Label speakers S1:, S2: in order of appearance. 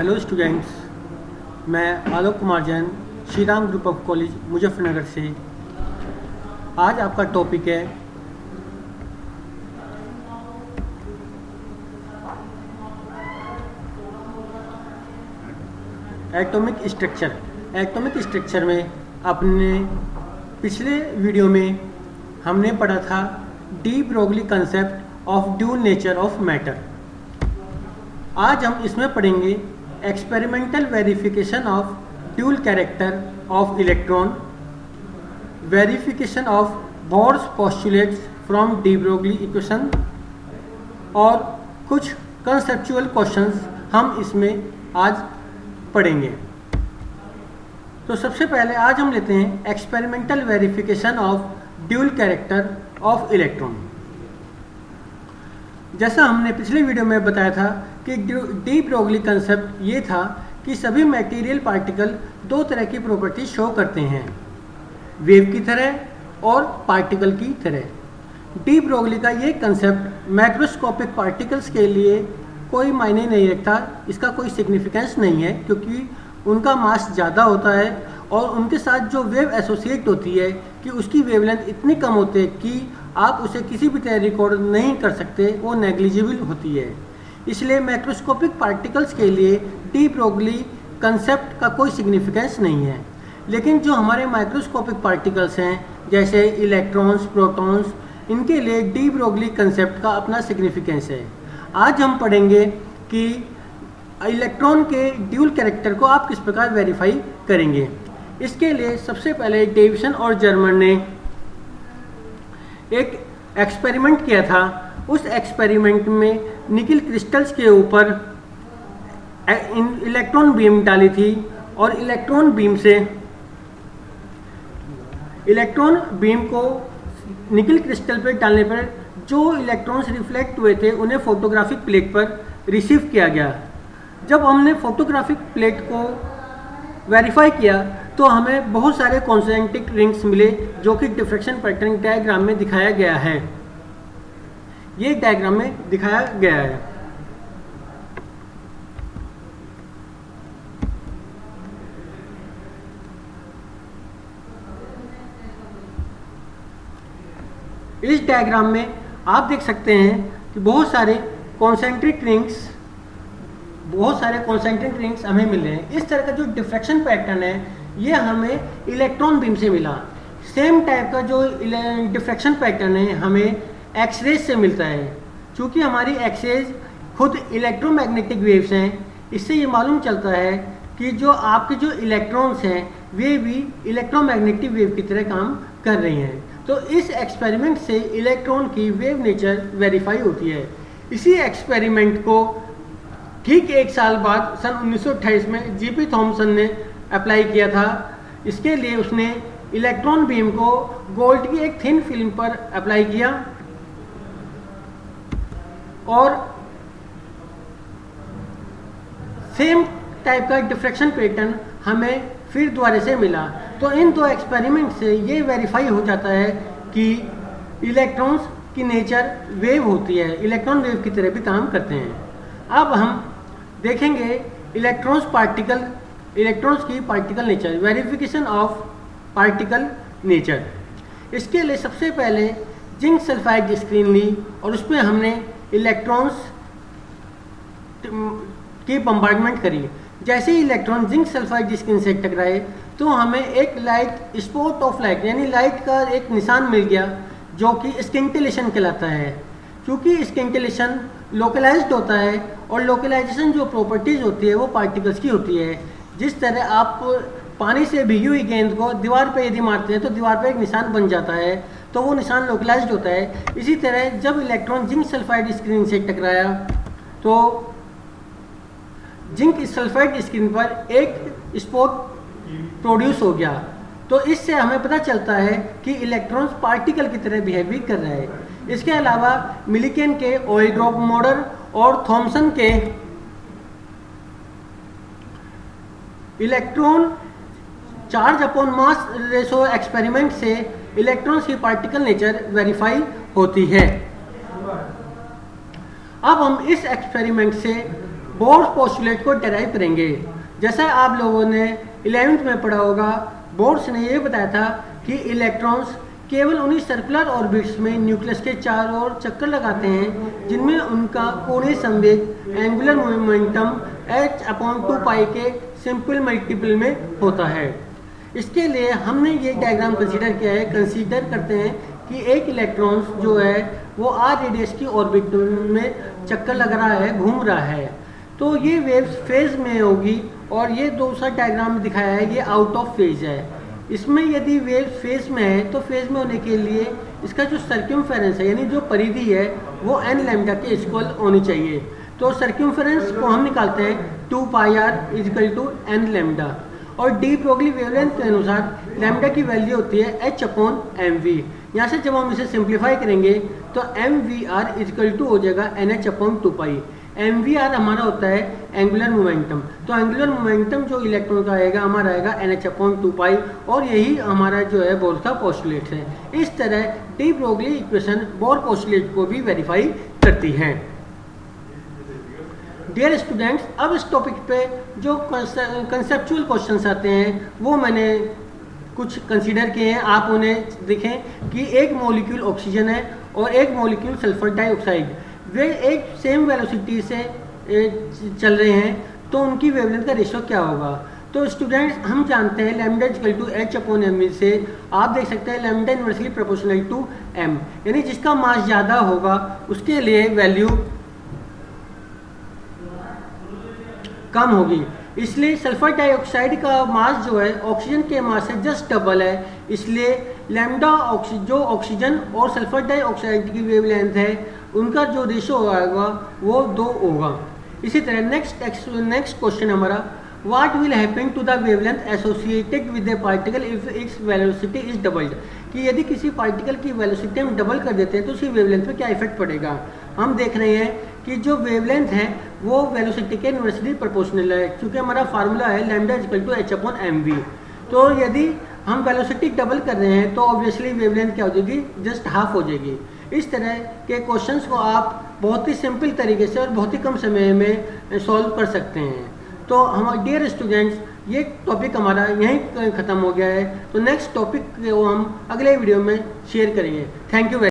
S1: Hello students, मैं Alok Kumar Jain, Shri Ram group of college Muzaffarnagar से। आज आपका टॉपिक है एटॉमिक स्ट्रक्चर। एटॉमिक स्ट्रक्चर में अपने पिछले वीडियो में हमने पढ़ा था de Broglie concept of dual nature of matter. आज हम इसमें पढ़ेंगे experimental verification of dual character of electron, verification of bourse postulates from de Broglie equation और कुछ कंसेप्चुअल क्वेश्चंस हम इसमें आज पढ़ेंगे। तो सबसे पहले आज हम लेते हैं experimental verification of dual character of electron. जैसा हमने पिछले वीडियो में बताया था कि डी ब्रोगली कंसेप्ट ये था कि सभी मटेरियल पार्टिकल दो तरह की प्रॉपर्टी शो करते हैं, वेव की तरह और पार्टिकल की तरह। डी ब्रोगली का ये कंसेप्ट मैक्रोस्कोपिक पार्टिकल्स के लिए कोई मायने नहीं रखता, इसका कोई सिग्निफिकेंस नहीं है क्योंकि उनका मास ज़्यादा होता है और उनके साथ जो वेव एसोसिएट होती है कि उसकी वेवलेंथ इतनी कम होती है कि आप उसे किसी भी तरह रिकॉर्ड नहीं कर सकते, वो नेग्लिजिबल होती है। इसलिए मैक्रोस्कोपिक पार्टिकल्स के लिए डी ब्रोगली कंसेप्ट का कोई सिग्निफिकेंस नहीं है। लेकिन जो हमारे माइक्रोस्कोपिक पार्टिकल्स हैं जैसे इलेक्ट्रॉन्स, प्रोटॉन्स, इनके लिए डी ब्रोगली कंसेप्ट का अपना सिग्निफिकेंस है। आज हम पढ़ेंगे कि इलेक्ट्रॉन के ड्यूल कैरेक्टर को आप किस प्रकार वेरीफाई करेंगे। इसके लिए सबसे पहले डेविसन और जर्मन ने एक एक्सपेरिमेंट किया था। उस एक्सपेरिमेंट में निकल क्रिस्टल्स के ऊपर इलेक्ट्रॉन बीम डाली थी और इलेक्ट्रॉन बीम को निकल क्रिस्टल पर डालने पर जो इलेक्ट्रॉन्स रिफ्लेक्ट हुए थे उन्हें फोटोग्राफिक प्लेट पर रिसीव किया गया। जब हमने फोटोग्राफिक प्लेट को वेरीफाई किया तो हमें बहुत सारे कॉन्सेंट्रिक रिंग्स मिले जो कि डिफ्रैक्शन पैटर्न डायग्राम में दिखाया गया है। ये डायग्राम में दिखाया गया है। इस डायग्राम में आप देख सकते हैं कि बहुत सारे कॉन्सेंट्रिक रिंग्स हमें मिल रहे हैं। इस तरह का जो डिफ्रैक्शन पैटर्न है ये हमें इलेक्ट्रॉन बीम से मिला। सेम टाइप का जो डिफ्रैक्शन पैटर्न है हमें एक्सरेज से मिलता है। क्योंकि हमारी एक्सरेज खुद इलेक्ट्रोमैग्नेटिक वेव्स हैं, इससे ये मालूम चलता है कि जो आपके जो इलेक्ट्रॉन्स हैं वे भी इलेक्ट्रोमैग्नेटिक वेव की तरह काम कर रही हैं। तो इस एक्सपेरिमेंट से इलेक्ट्रॉन की वेव नेचर वेरीफाई होती है। इसी एक्सपेरिमेंट को ठीक एक साल बाद सन 1928 में जीपी थॉमसन ने अप्लाई किया था। इसके लिए उसने इलेक्ट्रॉन बीम को गोल्ड की एक थिन फिल्म पर अप्लाई किया और सेम टाइप का डिफ्रैक्शन पैटर्न हमें फिर दोबारा से मिला। तो इन दो एक्सपेरिमेंट से ये वेरीफाई हो जाता है कि इलेक्ट्रॉन्स की नेचर वेव होती है, इलेक्ट्रॉन वेव की तरह भी काम करते हैं। अब हम देखेंगे इलेक्ट्रॉन्स की particle nature, verification of particle nature. इसके लिए सबसे पहले जिंक सल्फाइड स्क्रीन ली और उसमें हमने इलेक्ट्रॉन्स की बम्बार्डमेंट करी। जैसे ही इलेक्ट्रॉन जिंक सल्फाइड स्क्रीन से टकराए तो हमें एक लाइट स्पॉट ऑफ लाइट यानी लाइट का एक निशान मिल गया जो कि स्किंटिलेशन कहलाता है। क्योंकि स्किंटिलेशन लोकलाइज्ड होता है और लोकलाइजेशन जो प्रॉपर्टीज़ होती है वो पार्टिकल्स की होती है। जिस तरह आप पानी से भिगी हुई गेंद को दीवार पे यदि मारते हैं तो दीवार पे एक निशान बन जाता है, तो वो निशान लोकलाइज्ड होता है। इसी तरह जब इलेक्ट्रॉन जिंक सल्फाइड स्क्रीन से टकराया तो जिंक सल्फाइड स्क्रीन पर एक स्पॉट प्रोड्यूस हो गया। तो इससे हमें पता चलता है कि इलेक्ट्रॉन्स पार्टिकल की तरह बिहेव भी कर रहे हैं। इसके अलावा मिलिकेन के ऑयल ड्रॉप मॉडल और थॉमसन के electron charge upon mass ratio experiment से इलेक्ट्रॉन्स की पार्टिकल नेचर वेरीफाई होती है। अब हम इस एक्सपेरिमेंट से बोर्स पोस्टुलेट को डेराइव करेंगे। जैसा आप लोगों ने 11th में पढ़ा होगा, बोर्स ने ये बताया था कि इलेक्ट्रॉन्स केवल उन्हीं सर्कुलर ऑर्बिट्स में न्यूक्लियस के चारों ओर चक्कर लगाते हैं जिनमें उनका कोणीय संवेग एंगुलर मोमेंटम h/2π के सिंपल मल्टीपल में होता है। इसके लिए हमने ये डायग्राम कंसीडर किया है। कंसीडर करते हैं कि एक इलेक्ट्रॉन जो है वो r रेडियस की ऑर्बिट में चक्कर लग रहा है, घूम रहा है, तो ये वेव्स फेज में होगी और ये दूसरा डायग्राम में दिखाया है ये आउट ऑफ फेज है। इसमें यदि वेव फेज में है तो फेज में होने के लिए इसका जो सर्क्यूमफेरेंस है यानी जो परिधि है वो n लैम्डा के इक्वल होनी चाहिए। तो सर्क्यूमफेरेंस को हम निकालते हैं 2πr = n लैम्डा और डी ब्रोगली वेवलेंथ के अनुसार लैम्डा की वैल्यू होती है h/mv। यहाँ से जब हम इसे सिंप्लीफाई करेंगे तो mvr = हो जाएगा nh/2π। mvr हमारा होता है एंगुलर मोमेंटम, तो एंगुलर मोमेंटम जो इलेक्ट्रॉन का आएगा हमारा आएगा nh/2π और यही हमारा जो है बोर का पोस्टुलेट है। इस तरह de Broglie equation bore postulate को भी वेरीफाई करती है। डियर स्टूडेंट्स, अब इस टॉपिक पे जो कंसेप्चुअल क्वेश्चंस आते हैं वो मैंने कुछ कंसीडर किए हैं। आप उन्हें देखें कि एक मॉलिक्यूल ऑक्सीजन है और एक मॉलिक्यूल सल्फर डाइऑक्साइड, वे एक सेम वेलोसिटी से चल रहे हैं, तो उनकी वेवलेंथ का रेशियो क्या होगा। तो स्टूडेंट्स, हम जानते हैं लैम्डा h/m से आप देख सकते हैं lambda inversely proportional to m, यानी जिसका मास ज़्यादा होगा उसके लिए वैल्यू कम होगी। इसलिए सल्फर डाइऑक्साइड का मास जो है ऑक्सीजन के मास से जस्ट डबल है, इसलिए लैम्डा जो ऑक्सीजन और सल्फर डाइऑक्साइड की वेवलेंथ है उनका जो रेशियो आएगा वो 2 होगा। इसी तरह नेक्स्ट क्वेश्चन हमारा, what will happen to the wavelength associated with the particle if its velocity is doubled, कि यदि किसी पार्टिकल की वेलोसिटी हम डबल कर देते हैं तो उसकी वेवलेंथ पे क्या इफेक्ट पड़ेगा। हम देख रहे हैं कि जो वेवलेंथ है वो वेलोसिटी के इनवर्सली प्रोपोर्शनल है, क्योंकि हमारा फार्मूला है लैम्डा h/mv। तो यदि हम वेलोसिटी डबल कर रहे हैं तो ऑब्वियसली वेवलेंथ क्या हो जाएगी, जस्ट हाफ हो जाएगी। इस तरह के क्वेश्चंस को आप बहुत ही सिंपल तरीके से और बहुत ही कम समय में सॉल्व कर सकते हैं। तो हमारे डियर स्टूडेंट्स, ये टॉपिक हमारा यहीं ख़त्म हो गया है। तो नेक्स्ट टॉपिक को हम अगले वीडियो में शेयर करेंगे। Thank you.